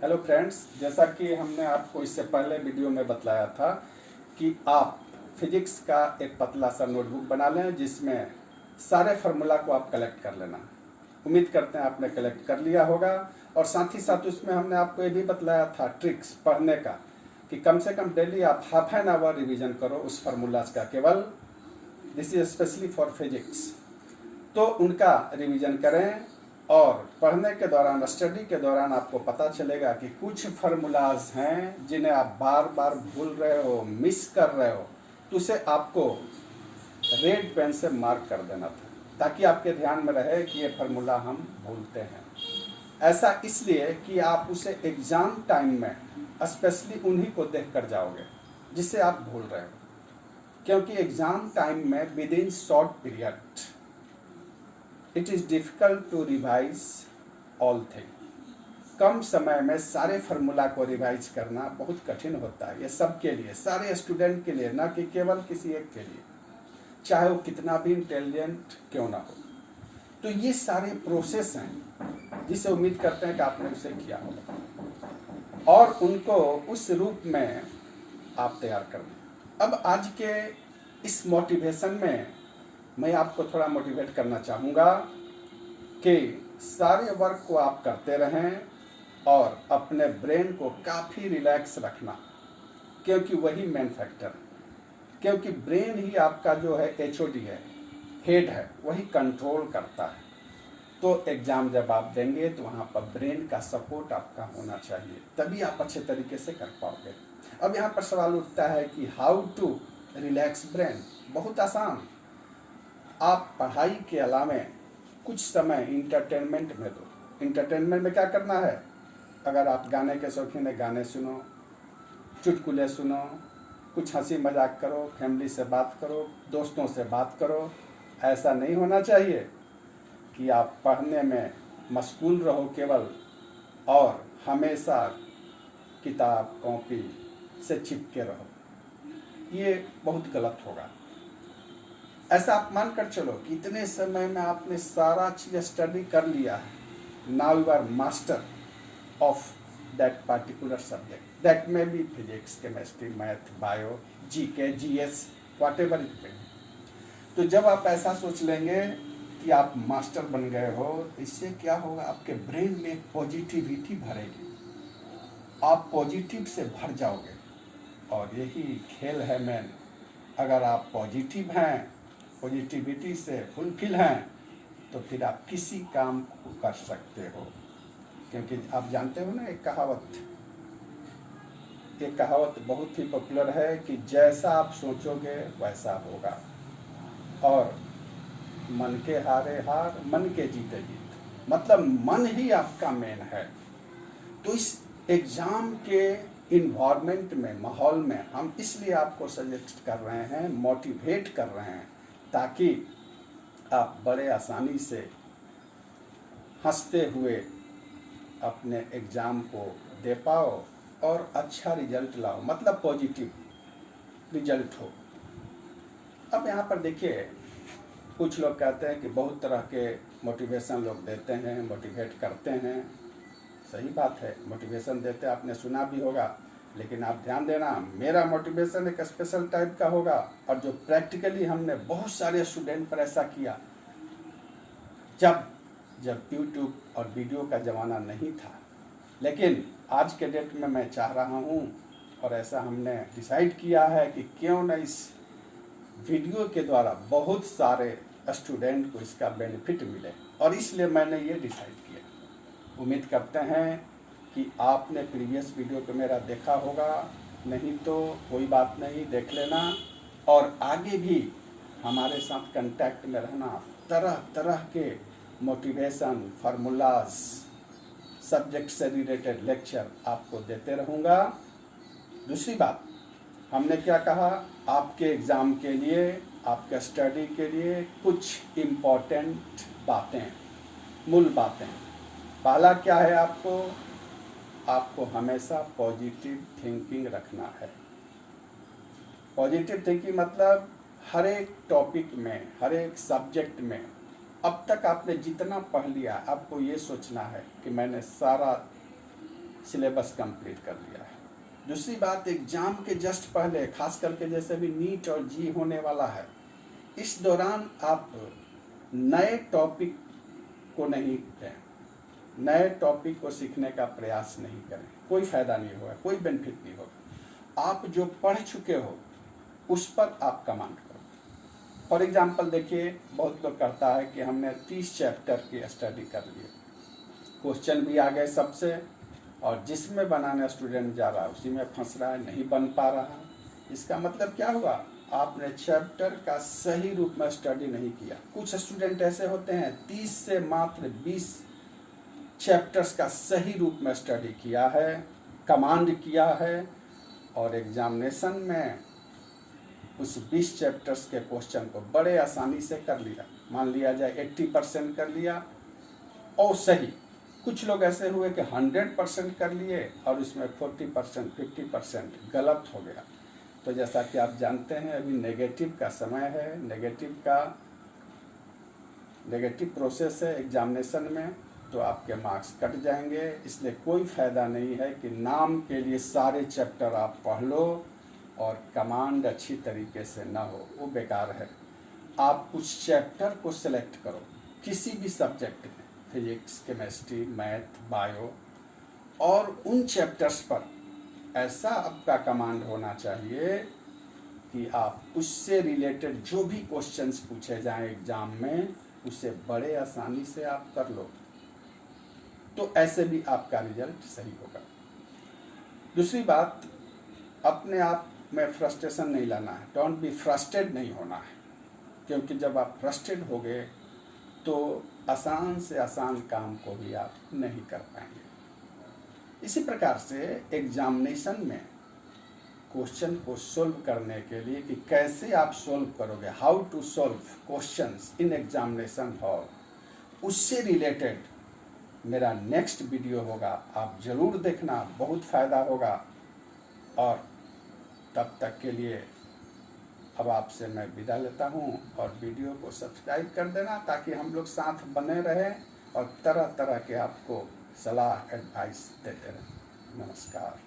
Hello friends, जैसा कि हमने आपको इससे पहले वीडियो में बतलाया था कि आप फिजिक्स का एक पतला सा नोटबुक बना लें जिसमें सारे फार्मूला को आप कलेक्ट कर लेना। उम्मीद करते हैं आपने कलेक्ट कर लिया होगा। और साथ ही साथ उसमें हमने आपको ये भी बतलाया था ट्रिक्स पढ़ने का कि कम से कम डेली आप हाफ एन आवर रिविजन करो उस फार्मूलाज का, केवल this is specially for physics. तो उनका रिवीजन करें और पढ़ने के दौरान, स्टडी के दौरान आपको पता चलेगा कि कुछ फार्मूलाज हैं जिन्हें आप बार बार भूल रहे हो, मिस कर रहे हो, तो उसे आपको रेड पेन से मार्क कर देना था ताकि आपके ध्यान में रहे कि ये फार्मूला हम भूलते हैं। ऐसा इसलिए कि आप उसे एग्ज़ाम टाइम में स्पेशली उन्हीं को देख कर जाओगे जिससे आप भूल रहे हो, क्योंकि एग्ज़ाम टाइम में within short period it is difficult to revise all thing. कम समय में सारे फार्मूला को रिवाइज करना बहुत कठिन होता है। ये सबके लिए, सारे स्टूडेंट के लिए, ना कि केवल किसी एक के लिए, चाहे वो कितना भी इंटेलिजेंट क्यों ना हो। तो ये सारे प्रोसेस हैं जिसे उम्मीद करते हैं कि आपने उसे किया होगा और उनको उस रूप में आप तैयार कर लें। अब आज के इस मोटिवेशन में मैं आपको थोड़ा मोटिवेट करना चाहूँगा कि सारे वर्क को आप करते रहें और अपने ब्रेन को काफ़ी रिलैक्स रखना, क्योंकि वही मेन फैक्टर है। क्योंकि ब्रेन ही आपका जो है एचओडी है, हेड है, वही कंट्रोल करता है। तो एग्ज़ाम जब आप देंगे तो वहाँ पर ब्रेन का सपोर्ट आपका होना चाहिए, तभी आप अच्छे तरीके से कर पाओगे। अब यहाँ पर सवाल उठता है कि हाउ टू रिलैक्स ब्रेन। बहुत आसान, आप पढ़ाई के अलावे कुछ समय इंटरटेनमेंट में दो। इंटरटेनमेंट में क्या करना है? अगर आप गाने के शौकीन हैं, गाने सुनो, चुटकुले सुनो, कुछ हंसी मजाक करो, फैमिली से बात करो, दोस्तों से बात करो। ऐसा नहीं होना चाहिए कि आप पढ़ने में मशगूल रहो केवल और हमेशा किताब कॉपी से चिपके रहो। ये बहुत गलत होगा। ऐसा आप मान कर चलो कि इतने समय में आपने सारा चीज़ स्टडी कर लिया है। Now you are master of that particular subject, that में be physics, chemistry, math, bio, GK, GS, whatever it may. तो जब आप ऐसा सोच लेंगे कि आप मास्टर बन गए हो, इससे क्या होगा? आपके ब्रेन में पॉजिटिविटी भरेगी, आप पॉजिटिव से भर जाओगे। और यही खेल है मैन। अगर आप पॉजिटिव हैं, पॉजिटिविटी से फुलफिल हैं, तो फिर आप किसी काम को कर सकते हो। क्योंकि आप जानते हो ना, एक कहावत बहुत ही पॉपुलर है कि जैसा आप सोचोगे वैसा होगा, और मन के हारे हार, मन के जीते जीत। मतलब मन ही आपका मेन है। तो इस एग्ज़ाम के इन्वायरमेंट में, माहौल में, हम इसलिए आपको सजेस्ट कर रहे हैं, मोटिवेट कर रहे हैं, ताकि आप बड़े आसानी से हंसते हुए अपने एग्ज़ाम को दे पाओ और अच्छा रिजल्ट लाओ, मतलब पॉजिटिव रिजल्ट हो। अब यहाँ पर देखिए, कुछ लोग कहते हैं कि बहुत तरह के मोटिवेशन लोग देते हैं, मोटिवेट करते हैं। सही बात है, मोटिवेशन देते आपने सुना भी होगा, लेकिन आप ध्यान देना, मेरा मोटिवेशन एक स्पेशल टाइप का होगा और जो प्रैक्टिकली हमने बहुत सारे स्टूडेंट पर ऐसा किया जब यूट्यूब और वीडियो का ज़माना नहीं था। लेकिन आज के डेट में मैं चाह रहा हूँ और ऐसा हमने डिसाइड किया है कि क्यों न इस वीडियो के द्वारा बहुत सारे स्टूडेंट को इसका बेनिफिट मिले, और इसलिए मैंने ये डिसाइड किया। उम्मीद करते हैं कि आपने प्रीवियस वीडियो को मेरा देखा होगा, नहीं तो कोई बात नहीं, देख लेना। और आगे भी हमारे साथ कांटेक्ट में रहना, तरह तरह के मोटिवेशन, फार्मूलाज, सब्जेक्ट से रिलेटेड लेक्चर आपको देते रहूँगा। दूसरी बात, हमने क्या कहा, आपके एग्ज़ाम के लिए, आपके स्टडी के लिए कुछ इम्पोर्टेंट बातें, मूल बातें। पहला क्या है? आपको हमेशा पॉजिटिव थिंकिंग रखना है। पॉजिटिव थिंकिंग मतलब हर एक टॉपिक में, हर एक सब्जेक्ट में अब तक आपने जितना पढ़ लिया, आपको ये सोचना है कि मैंने सारा सिलेबस कंप्लीट कर लिया है। दूसरी बात, एग्जाम के जस्ट पहले, खास करके जैसे भी नीट और जी होने वाला है, इस दौरान आप नए टॉपिक को नहीं करें, नए टॉपिक को सीखने का प्रयास नहीं करें, कोई फायदा नहीं होगा, कोई बेनिफिट नहीं होगा। आप जो पढ़ चुके हो उस पर आप कमांड करो। फॉर एग्जाम्पल देखिए, बहुत लोग करता है कि हमने 30 चैप्टर की स्टडी कर लिए, क्वेश्चन भी आ गए सबसे, और जिसमें बनाने स्टूडेंट जा रहा है उसी में फंस रहा है, नहीं बन पा रहा। इसका मतलब क्या हुआ, आपने चैप्टर का सही रूप में स्टडी नहीं किया। कुछ स्टूडेंट ऐसे होते हैं 30 से मात्र 20 चैप्टर्स का सही रूप में स्टडी किया है, कमांड किया है, और एग्जामिनेशन में उस 20 चैप्टर्स के क्वेश्चन को बड़े आसानी से कर लिया। मान लिया जाए 80% कर लिया और सही। कुछ लोग ऐसे हुए कि 100% कर लिए और उसमें 40% 50% गलत हो गया। तो जैसा कि आप जानते हैं, अभी नेगेटिव का समय है, नेगेटिव प्रोसेस है एग्जामिनेशन में, तो आपके मार्क्स कट जाएंगे। इसलिए कोई फ़ायदा नहीं है कि नाम के लिए सारे चैप्टर आप पढ़ लो और कमांड अच्छी तरीके से ना हो, वो बेकार है। आप कुछ चैप्टर को सिलेक्ट करो किसी भी सब्जेक्ट में, फिजिक्स, केमिस्ट्री, मैथ, बायो, और उन चैप्टर्स पर ऐसा आपका कमांड होना चाहिए कि आप उससे रिलेटेड जो भी क्वेश्चंस पूछे जाएं एग्जाम में, उसे बड़े आसानी से आप कर लो, तो ऐसे भी आपका रिजल्ट सही होगा। दूसरी बात, अपने आप में फ्रस्ट्रेशन नहीं लाना है, डोंट बी फ्रस्ट्रेटेड नहीं होना है, क्योंकि जब आप फ्रस्ट्रेटेड होगे तो आसान से आसान काम को भी आप नहीं कर पाएंगे। इसी प्रकार से एग्जामिनेशन में क्वेश्चन को सोल्व करने के लिए कि कैसे आप सोल्व करोगे, how to solve questions in examination hall, उससे रिलेटेड मेरा नेक्स्ट वीडियो होगा, आप ज़रूर देखना, बहुत फ़ायदा होगा। और तब तक के लिए अब आपसे मैं विदा लेता हूँ, और वीडियो को सब्सक्राइब कर देना ताकि हम लोग साथ बने रहें और तरह तरह के आपको सलाह एडवाइस देते रहें। नमस्कार।